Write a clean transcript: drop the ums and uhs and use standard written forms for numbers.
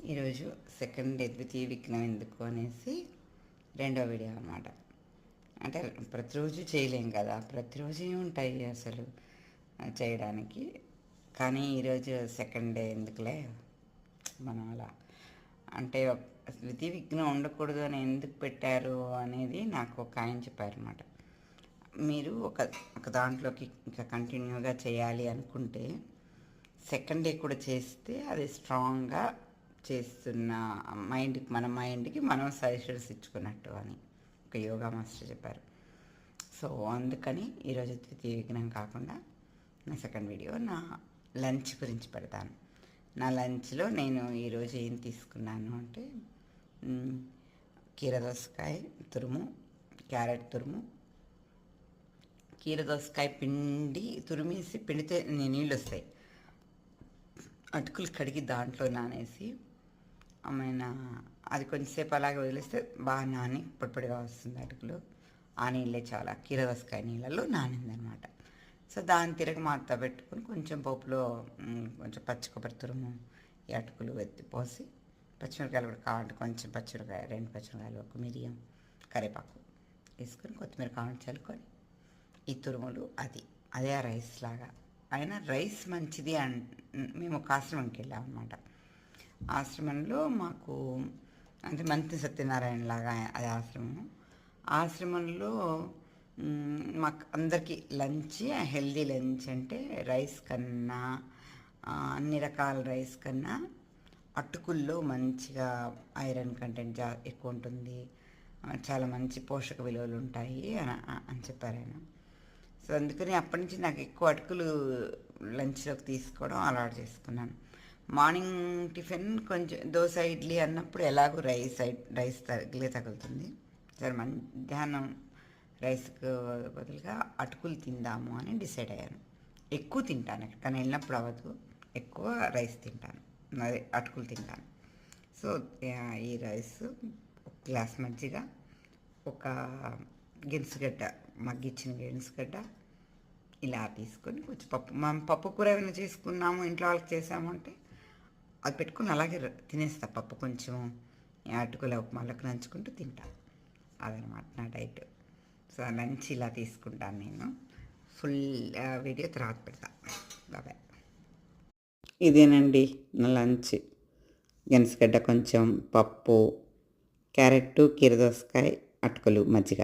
ఈరోజు second day ద్వితీయ విఘ్నం ఎందుకు అనేసి రెండో వీడియో అనమాట. అంటే ప్రతిరోజు చేయలేం కదా, ప్రతిరోజు ఉంటాయి అసలు చేయడానికి. కానీ ఈరోజు సెకండ్ డే ఎందుకులే మనం అలా అంటే ద్వితీయ విఘ్నం ఉండకూడదు అని ఎందుకు పెట్టారు అనేది నాకు ఒక ఆయన చెప్పారనమాట. మీరు ఒక దాంట్లోకి ఇంకా కంటిన్యూగా చేయాలి అనుకుంటే సెకండ్ డే కూడా చేస్తే అది స్ట్రాంగ్గా చేస్తున్న మన మైండ్కి మనం సజెషన్స్ ఇచ్చుకున్నట్టు అని ఒక యోగా మాస్టర్ చెప్పారు. సో అందుకని ఈరోజు ద్వితీయ విఘ్నం కాకుండా నా సెకండ్ వీడియో నా లంచ్ గురించి పెడతాను. నా లంచ్లో నేను ఈరోజు ఏం తీసుకున్నాను అంటే కీరదోసకాయ తురుము, క్యారెట్ తురుము, కీరదోసకాయ పిండి తురిమేసి పిండితే నీళ్ళు వస్తాయి. అటుకులు కడిగి దాంట్లో నానేసి అది కొంచెంసేపు అలాగే వదిలేస్తే బాగా నాని పొడిపొడిగా వస్తుంది అటుకులు. ఆ నీళ్ళే చాలా కీరదోసకాయ నీళ్ళలో నానిందనమాట. సో దాన్ని తిరగమాత పెట్టుకుని కొంచెం పోపులో కొంచెం పచ్చి కొబ్బరి తురుము, ఈ అటుకులు పోసి పచ్చిమిరకాయలు కూడా కావాలంటే కొంచెం పచ్చిమిరకాయ, 2 పచ్చిమిరకాయలు, 1 మిరియం, కరివేపాకు వేసుకొని కొత్తిమీర కావాలని చల్లుకొని ఈ తురుములు అదే రైస్ లాగా. అయినా రైస్ మంచిది మేము ఒక ఆశ్రమంకి వెళ్ళాం అనమాట. ఆశ్రమంలో మాకు అంటే మంత్రి సత్యనారాయణ లాగా అది ఆశ్రమంలో మాకు అందరికీ లంచ్, హెల్దీ లంచ్ అంటే రైస్ కన్నా అన్ని రకాల రైస్ కన్నా అటుకుల్లో మంచిగా ఐరన్ కంటెంట్ ఎక్కువ ఉంటుంది, చాలా మంచి పోషక విలువలు ఉంటాయి అని చెప్పారు ఆయన. సో అందుకని అప్పటి నుంచి నాకు ఎక్కువ అటుకులు లంచ్లోకి తీసుకోవడం అలవాటు చేసుకున్నాను. మార్నింగ్ టిఫిన్ కొంచెం దోశ ఇడ్లీ అన్నప్పుడు ఎలాగో రైస్ తగులుతుంది. సరే మధ్యాహ్నం రైస్కు బదులుగా అటుకులు తిందాము అని డిసైడ్ అయ్యాను. ఎక్కువ తింటాను, ఎక్కడికైనా వెళ్ళినప్పుడు అవ్వదు, ఎక్కువ రైస్ తింటాను, అదే అటుకులు తింటాను. సో ఈ రైస్ ఒక గ్లాస్ మజ్జిగ, ఒక గెనుసుగడ్డ, మగ్గిచ్చిన గెనుసుగడ్డ ఇలా తీసుకొని కొంచెం మనం పప్పు కూర ఏమైనా చేసుకున్నాము ఇంట్లో వాళ్ళకి చేసాము అంటే అది పెట్టుకుని అలాగే తినేస్తా. పప్పు కొంచెం అటుకుల ఉప్మాలకు నంచుకుంటూ తింటాను. అదనమాట నా డైట్. సో లంచ్ ఇలా తీసుకుంటాను నేను. ఫుల్ వీడియో తర్వాత పెడతా. బాబాయ్. ఇదేనండి నా లంచ్. గెనుసుగడ్డ, కొంచెం పప్పు, క్యారెట్, కీరదోసకాయ, అటుకులు, మజ్జిగ.